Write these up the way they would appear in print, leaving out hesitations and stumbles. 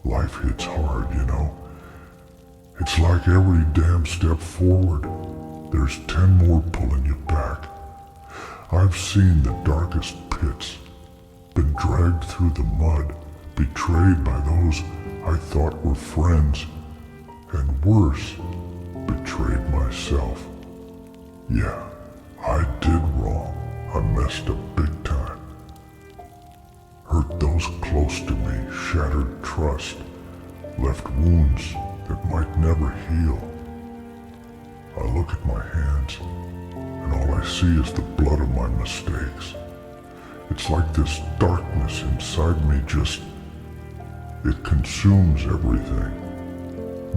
life hits hard, you know. It's like every damn step forward, there's 10 more pulling you back. I've seen the darkest pits, been dragged through the mud, betrayed by those I thought were friends, and worse, betrayed myself. Yeah, I did wrong. I messed up big time. Hurt those close to me, shattered trust, left wounds that might never heal. I look at my hands, and all I see is the blood of my mistakes. It's like this darkness inside me it consumes everything.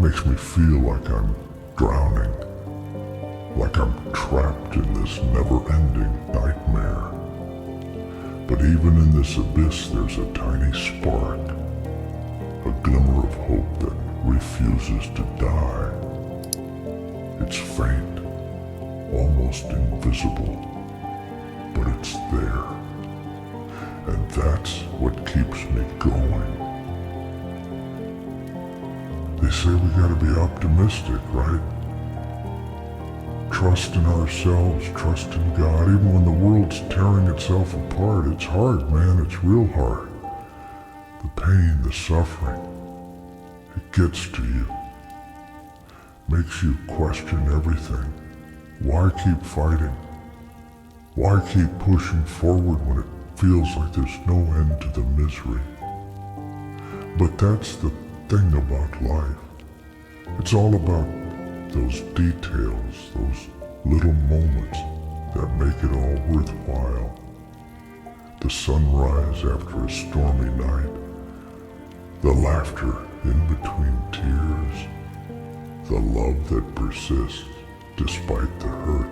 Makes me feel like I'm drowning, like I'm trapped in this never-ending nightmare. But even in this abyss, there's a tiny spark, a glimmer of hope that refuses to die. It's faint, almost invisible, but it's there. And that's what keeps me going. They say we gotta be optimistic, right? Trust in ourselves, trust in God. Even when the world's tearing itself apart, it's hard, man, it's real hard. The pain, the suffering, it gets to you. Makes you question everything. Why keep fighting? Why keep pushing forward when it feels like there's no end to the misery? But that's the thing about life. It's all about those details, those little moments that make it all worthwhile. The sunrise after a stormy night, the laughter in between tears, the love that persists despite the hurt.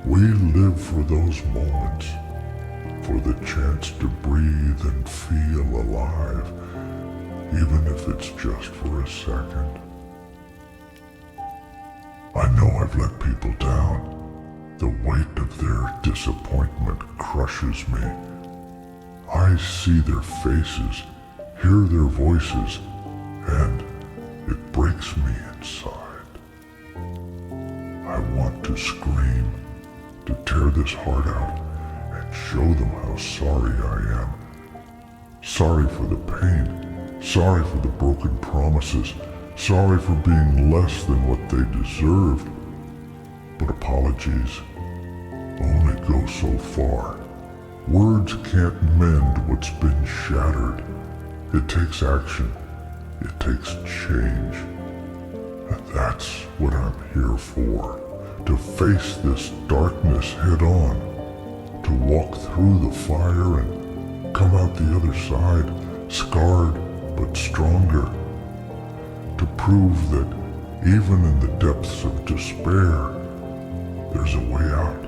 We live for those moments, for the chance to breathe and feel alive, even if it's just for a second. I know I've let people down. The weight of their disappointment crushes me. I see their faces, hear their voices, and it breaks me inside. I want to scream, to tear this heart out and show them how sorry I am. Sorry for the pain, sorry for the broken promises, sorry for being less than what they deserved. But apologies only go so far. Words can't mend what's been shattered. It takes action. It takes change. And that's what I'm here for. To face this darkness head on. To walk through the fire and come out the other side, scarred but stronger. To prove that even in the depths of despair, there's a way out.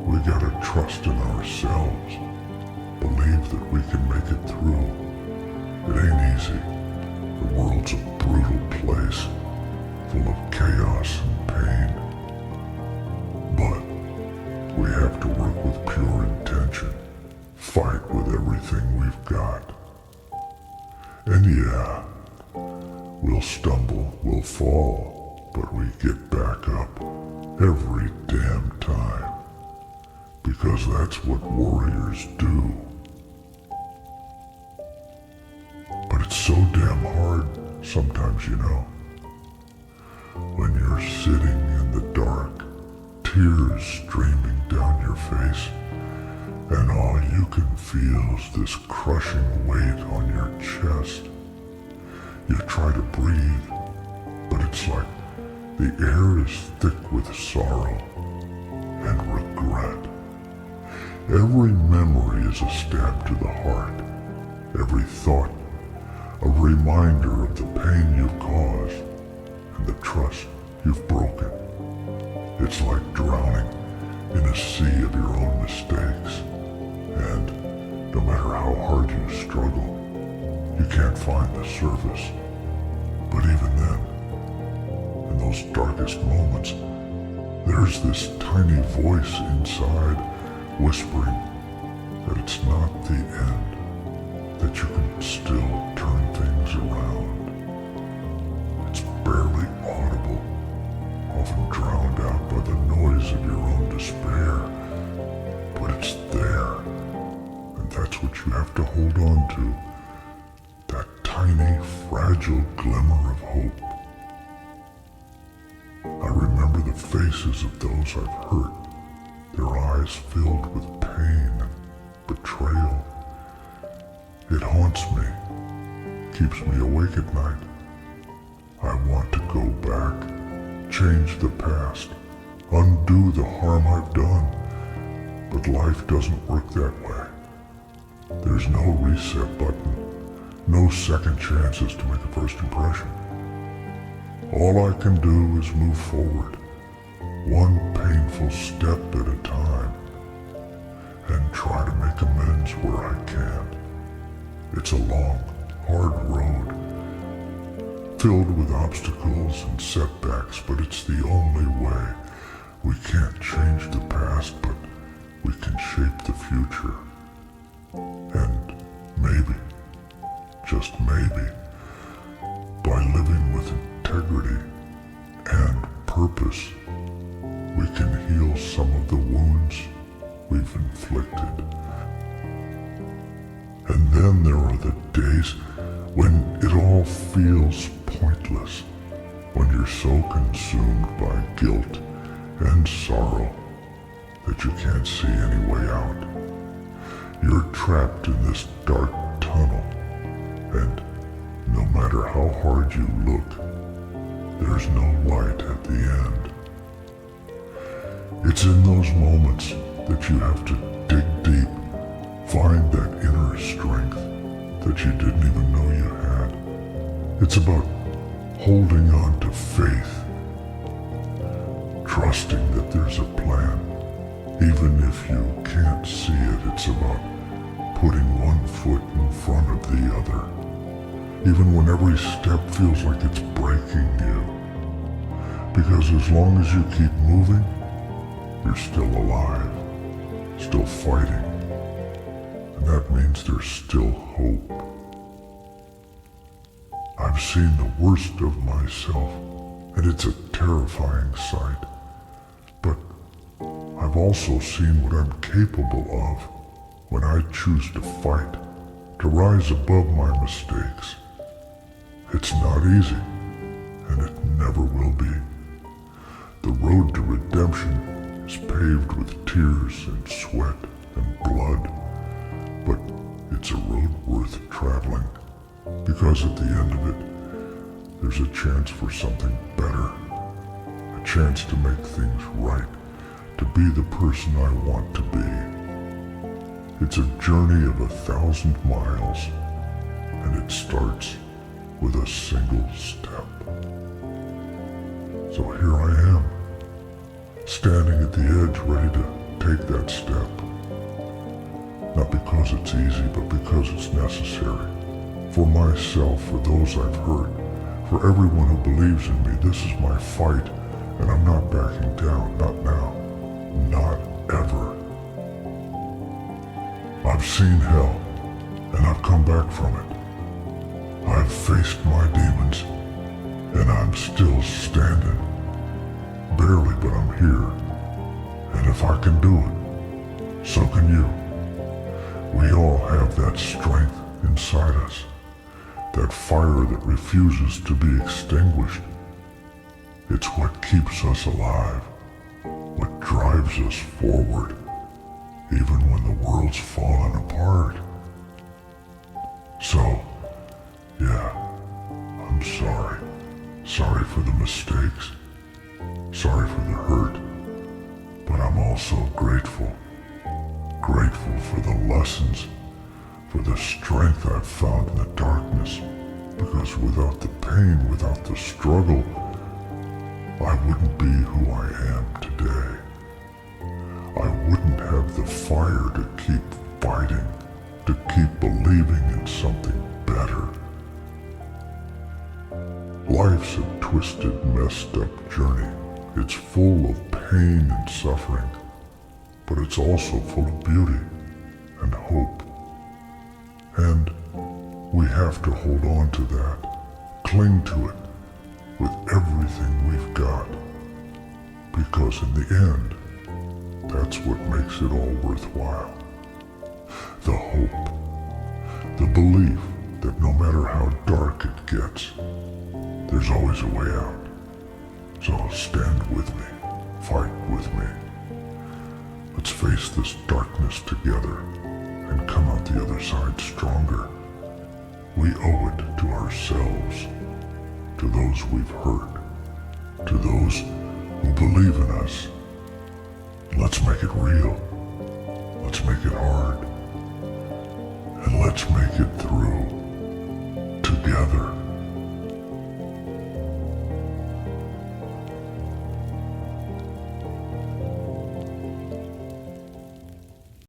We gotta trust in ourselves. Believe that we can make it through. It ain't easy. The world's a brutal place, full of chaos and pain. But we have to work with pure intention, fight with everything we've got. And yeah, we'll stumble, we'll fall, but we get back up every damn time. Because that's what warriors do. But it's so damn hard sometimes, you know. When you're sitting in the dark, tears streaming down your face, and all you can feel is this crushing weight on your chest. You try to breathe, but it's like the air is thick with sorrow and regret. Every memory is a stab to the heart. Every thought, a reminder of the pain you've caused and the trust you've broken. It's like drowning in a sea of your own mistakes. And no matter how hard you struggle, you can't find the surface. But even then, in those darkest moments, there's this tiny voice inside whispering that it's not the end, that you can still turn things around. It's barely audible, often drowned out by the noise of your own despair, but it's there, and that's what you have to hold on to, that tiny, fragile glimmer of hope. I remember the faces of those I've hurt, their eyes filled with pain and betrayal. It haunts me, keeps me awake at night. I want to go back, change the past, undo the harm I've done, but life doesn't work that way. There's no reset button, no second chances to make a first impression. All I can do is move forward, one painful step at a time, and try to make amends where I can. It's a long, hard road, filled with obstacles and setbacks, but it's the only way. We can't change the past, but we can shape the future. And maybe, just maybe, by living with integrity and purpose, we can heal some of the wounds we've inflicted. And then there are the days when it all feels pointless, when you're so consumed by guilt and sorrow that you can't see any way out. You're trapped in this dark tunnel, and no matter how hard you look, there's no light at the end. It's in those moments that you have to dig deep, find that inner strength that you didn't even know you had. It's about holding on to faith, trusting that there's a plan, even if you can't see it. It's about putting one foot in front of the other, even when every step feels like it's breaking you. Because as long as you keep moving, you're still alive, still fighting, and that means there's still hope. I've seen the worst of myself, and it's a terrifying sight, but I've also seen what I'm capable of when I choose to fight, to rise above my mistakes. It's not easy, and it never will be. The road to redemption is paved with tears and sweat and blood, but it's a road worth traveling, because at the end of it, there's a chance for something better, a chance to make things right, to be the person I want to be. It's a journey of 1,000 miles, and it starts with a single step. So here I am, standing at the edge ready to take that step. Not because it's easy, but because it's necessary. For myself, for those I've hurt, for everyone who believes in me. This is my fight, and I'm not backing down, not now, not ever. I've seen hell, and I've come back from it. I've faced my demons, and I'm still standing. Barely, but I'm here. And if I can do it, so can you. We all have that strength inside us, that fire that refuses to be extinguished. It's what keeps us alive, what drives us forward, even when the world's falling apart. So, yeah, I'm sorry. Sorry for the mistakes. Sorry for the hurt. But I'm also grateful. Grateful for the lessons, for the strength I've found in the darkness. Because without the pain, without the struggle, I wouldn't be who I am today. I wouldn't have the fire to keep fighting, to keep believing in something better. Life's a twisted, messed up journey. It's full of pain and suffering, but it's also full of beauty and hope. And we have to hold on to that, cling to it with everything we've got. Because in the end, that's what makes it all worthwhile. The hope, the belief that no matter how dark it gets, there's always a way out. So stand with me, fight with me. Let's face this darkness together and come out the other side stronger. We owe it to ourselves, to those we've hurt, to those who believe in us. Let's make it real. Let's make it hard. And let's make it through together.